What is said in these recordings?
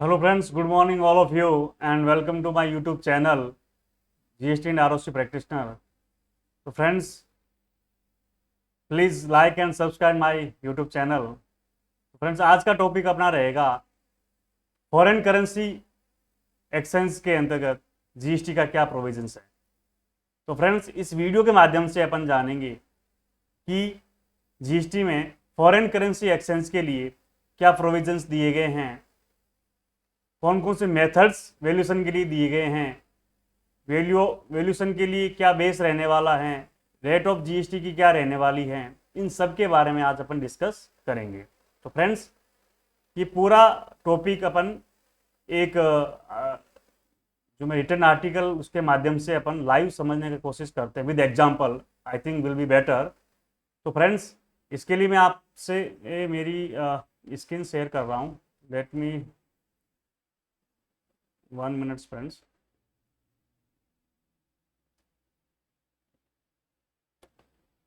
Hello friends, good morning all of you and welcome to my YouTube channel GST and ROC Practitioner. So friends, please like and subscribe my YouTube channel. तो friends आज का topic अपना रहेगा foreign currency exchange के अंतर्गत GST का क्या provisions है। तो फ्रेंड्स इस वीडियो के माध्यम से अपन जानेंगे कि जीएसटी में फॉरेन करेंसी एक्सचेंज के लिए क्या प्रोविजंस दिए गए हैं, कौन कौन से मेथड्स वैल्यूएशन के लिए दिए गए हैं, वैल्यूएशन के लिए क्या बेस रहने वाला है, रेट ऑफ जीएसटी की क्या रहने वाली है, इन सब के बारे में आज अपन डिस्कस करेंगे। तो फ्रेंड्स ये पूरा टॉपिक अपन एक जो मैं रिटर्न आर्टिकल उसके माध्यम से अपन लाइव समझने की कोशिश करते हैं with example, I think will be better. तो फ्रेंड्स इसके लिए मैं आपसे मेरी स्क्रीन शेयर कर रहा हूँ। Let me 1 minute friends।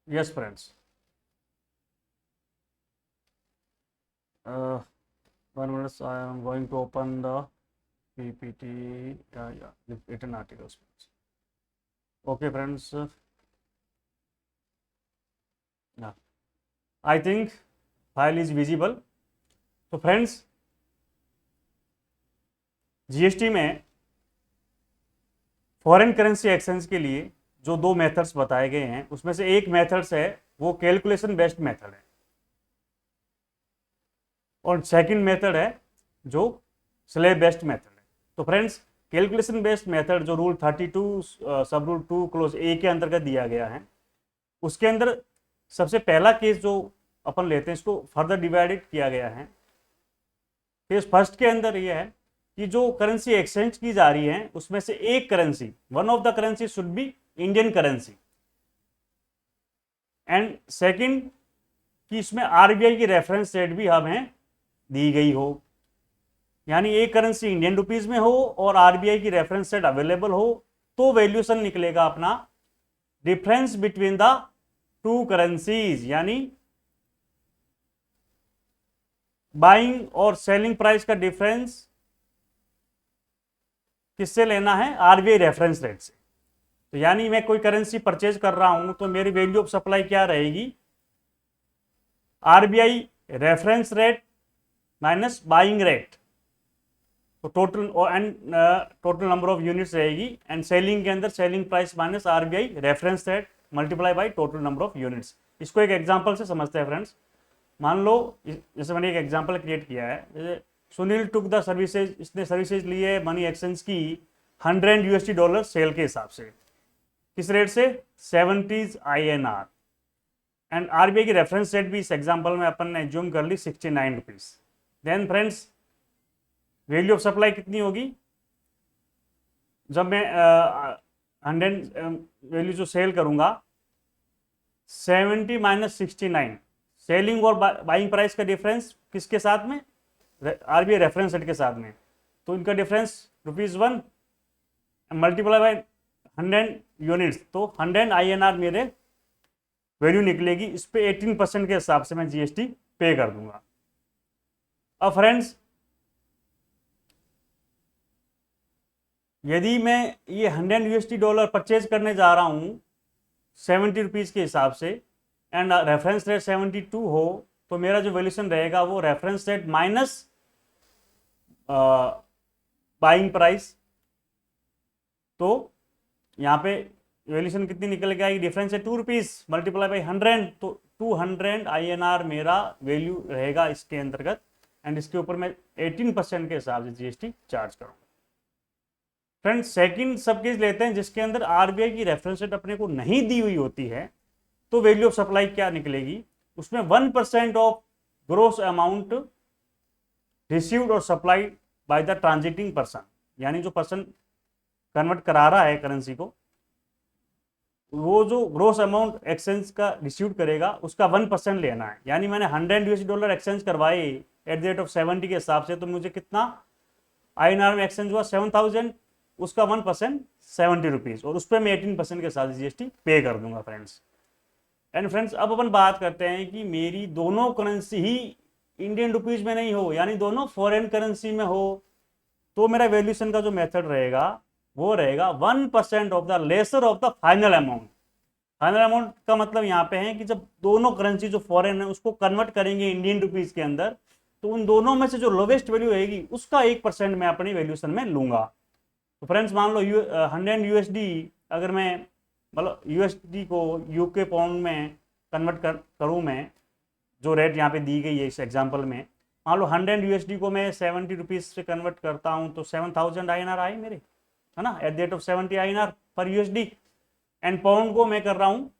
Yes friends, 1 minute I am going to open the PPT, written articles। Okay friends, yeah, I think file is visible। तो फ्रेंड्स जीएसटी में फॉरेन करेंसी एक्सचेंज के लिए जो दो methods बताए गए हैं उसमें से एक मेथड्स है वो कैलकुलेशन बेस्ड मेथड है और सेकंड मेथड है जो स्लैब बेस्ड मेथड है। तो फ्रेंड्स कैलकुलेशन बेस्ड मेथड जो रूल 32 सब रूल 2 क्लोज ए के अंतर्गत दिया गया है उसके अंदर सबसे पहला केस जो अपन लेते हैं इसको फर्दर डिवाइडेड किया गया है। केस फर्स्ट के अंदर यह है कि जो करेंसी एक्सचेंज की जा रही है उसमें से एक currency, one of the currency should be Indian currency, and second कि इसमें आरबीआई की रेफरेंस रेट भी हमें दी गई हो, यानी एक करेंसी इंडियन रुपीज में हो और आरबीआई की रेफरेंस रेट अवेलेबल हो तो वैल्यूएशन निकलेगा अपना difference between the two currencies, यानी बाइंग और सेलिंग प्राइस का डिफरेंस किससे लेना है, आरबीआई रेफरेंस रेट से। तो यानी मैं कोई करेंसी परचेज कर रहा हूं तो मेरी वैल्यू ऑफ सप्लाई क्या रहेगी, RBI reference rate minus buying rate, तो टोटल नंबर ऑफ यूनिट्स रहेगी, एंड सेलिंग के अंदर selling price minus RBI reference rate multiply by total number of units. इसको एक एग्जांपल से समझते हैं फ्रेंड्स। मान लो जैसे मैंने एक एग्जांपल क्रिएट किया है, जैसे सुनील टुक द सर्विसेज, इसने सर्विसेज लिए मनी एक्सचेंज की $100 सेल के हिसाब से, किस रेट से, 70 INR, एंड आरबीआई की रेफरेंस रेट भी इस एग्जांपल में अपन ने एज्यूम कर ली 69 rupees. Then friends value of supply कितनी होगी, जब मैं 100 वैल्यू जो सेल करूंगा 70 माइनस 69, सेलिंग और बाइंग प्राइस का डिफरेंस किसके साथ में, आरबीआई रेफरेंस रेट के साथ में, तो इनका डिफरेंस ₹1 मल्टीप्लाई बाय 100 यूनिट्स, तो 100 INR मेरे वैल्यू निकलेगी। इस पे 18% के हिसाब से मैं जीएसटी पे कर दूंगा। अब फ्रेंड्स यदि मैं ये $100 परचेज करने जा रहा हूं 70 रुपीज के हिसाब से एंड रेफरेंस रेट 72 हो तो मेरा जो वैल्यूएशन रहेगा वो reference rate minus buying price, तो यहाँ पे वैल्यूएशन कितनी निकल के आएगी, डिफरेंस है 2 रुपीज मल्टीप्लाई बाई 100, तो 200 INR मेरा वैल्यू रहेगा इसके अंतर्गत, एंड इसके ऊपर मैं 18% के हिसाब से जीएसटी चार्ज करूंगा। फ्रेंड्स सेकंड सब केस लेते हैं जिसके अंदर आरबीआई की रेफरेंस रेट अपने को नहीं दी हुई होती है, तो वैल्यू ऑफ सप्लाई क्या निकलेगी, उसमें 1% ऑफ ग्रोस अमाउंट रिसीव्ड और supplied by the transiting person, यानी जो पर्सन कन्वर्ट करा रहा है करेंसी को, वो जो ग्रोस अमाउंट एक्सचेंज का रिसीव करेगा उसका 1% लेना है। यानी मैंने $100 एक्सचेंज करवाए एट द रेट ऑफ 70 के हिसाब से, तो मुझे कितना INR में एक्सचेंज हुआ 7000, उसका 1% 70 रुपीज, और उस पर मैं 18% के साथ जीएसटी पे कर दूंगा फ्रेंड्स। एंड फ्रेंड्स अब अपन बात करते हैं कि मेरी दोनों करेंसी ही इंडियन रुपीज में नहीं हो, यानी दोनों फॉरेन करेंसी में हो, तो मेरा वैल्यूएशन का जो मेथड रहेगा वो रहेगा 1% of the lesser of the final amount. Final amount का मतलब यहाँ पे है कि जब दोनों करेंसी जो फॉरेन है उसको कन्वर्ट करेंगे इंडियन रुपीज के अंदर, तो उन दोनों में से जो लोवेस्ट वैल्यू रहेगी उसका 1% मैं अपनी वैल्यूएशन में लूंगा। तो फ्रेंड्स मान लो 100 यूएसडी अगर मैं मतलब यूएसडी को यूके पाउंड में कन्वर्ट करूँ मैं, जो रेट यहाँ पे दी गई है इस एग्जाम्पल में, मान लो 100 यूएसडी को मैं 70 रुपीज़ से कन्वर्ट करता हूँ तो 7000 INR आए मेरे, है ना, at the rate of 70 INR पर यूएसडी। एंड पाउंड को मैं कर रहा हूँ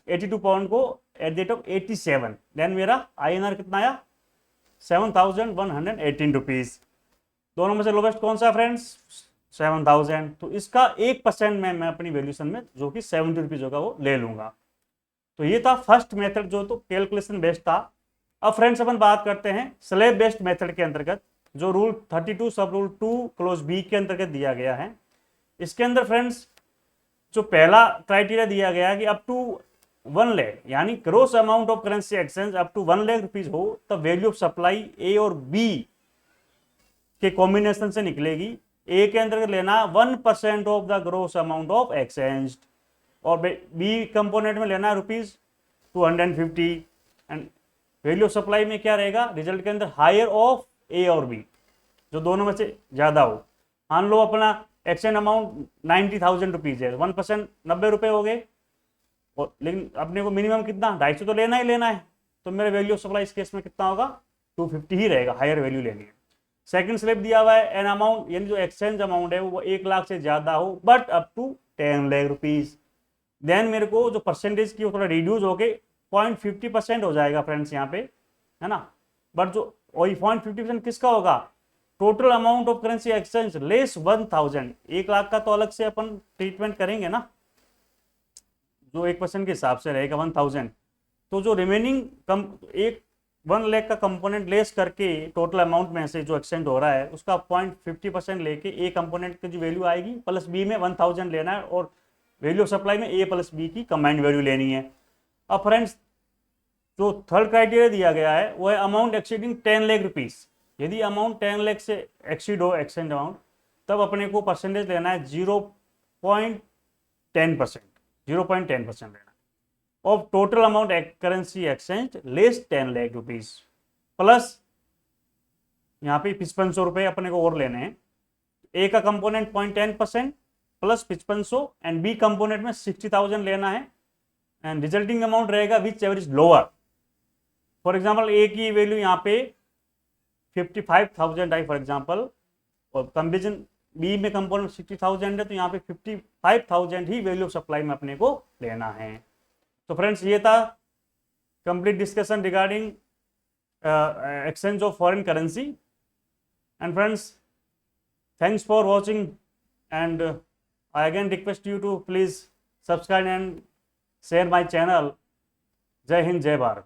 82 पाउंड को at the rate of 87, then मेरा INR कितना आया 7118 रुपीज़। दोनों में से लोवेस्ट कौन सा फ्रेंड्स 7000, तो इसका 1% में मैं अपनी वैल्यूएशन में जो कि 70 रुपीज़ होगा वो ले लूंगा। तो ये था फर्स्ट मेथड जो तो कैलकुलेशन बेस्ड था। अब फ्रेंड्स अपन बात करते हैं स्लैब बेस्ड मेथड के अंतर्गत, जो रूल 32 सब रूल 2 क्लोज बी के अंतर्गत दिया गया है। इसके अंदर फ्रेंड्स जो पहला क्राइटेरिया दिया गया है कि अप टू 1 लाख यानी gross amount of currency exchange up to 1 lakh rupees हो तब वैल्यू ऑफ सप्लाई ए और बी के कॉम्बिनेशन से निकलेगी। ए के अंतर्गत लेना 1% of the gross amount of exchange और बी कंपोनेंट में लेना ₹250 एंड वैल्यू ऑफ सप्लाई में क्या रहेगा रिजल्ट के अंदर हायर ऑफ ए और बी, जो दोनों में से ज्यादा हो। मान लो अपना एक्सचेंज अमाउंट 90,000 रुपीज है, 1% 90 रुपए हो गए, और लेकिन अपने को मिनिमम कितना 250 तो लेना ही लेना है, तो मेरे वैल्यू ऑफ सप्लाई इस केस में कितना होगा 250 ही रहेगा, हायर वैल्यू लेनी है। सेकंड स्लिप दिया हुआ है एन अमाउंट यानी जो एक्सचेंज अमाउंट है वो 1 लाख से ज्यादा हो but up to 10 lakh rupees, then मेरे को जो परसेंटेज की वो थोड़ा रिड्यूस होके 0.50% हो जाएगा फ्रेंड्स यहाँ पे, है ना। बट जो वही 0.50% किसका होगा total amount of currency exchange less 1000, 1 lakh का तो अलग से अपन ट्रीटमेंट करेंगे ना, जो 1% के हिसाब से रहेगा 1000, तो जो रिमेनिंग कम 1 लाख का कंपोनेंट लेस करके टोटल अमाउंट में से जो एक्सचेंज हो रहा है उसका 0.50% लेके ए कंपोनेंट की जो वैल्यू आएगी प्लस बी में 1000 लेना है और वैल्यू ऑफ सप्लाई में ए प्लस बी की कंबाइंड वैल्यू लेनी है। अब फ्रेंड्स जो थर्ड क्राइटेरिया दिया गया है वो है अमाउंट एक्सीडिंग 10 लाख रुपीज। यदि अमाउंट 10 लाख से एक्सीड हो एक्सचेंज अमाउंट तब अपने को परसेंटेज लेना है 0.10% लेना of total amount currency exchange less 10 lakh rupees, plus यहाँ पे 5500 रुपये अपने को और लेने हैं। ए का component 0.10% plus 5500 and B component में 60,000 लेना है एंड रिजल्टिंग अमाउंट रहेगा which average lower. For example A की वैल्यू यहाँ पे 55,000 आई फॉर एग्जाम्पल, और कंपेरिजन बी में कंपोनेंट 60,000 है तो यहाँ पे 55,000 ही वैल्यू ऑफ सप्लाई में अपने को लेना है। तो फ्रेंड्स ये था complete discussion regarding exchange of foreign currency. And friends thanks for watching and I again request you to please subscribe and share my channel. जय हिंद जय भारत।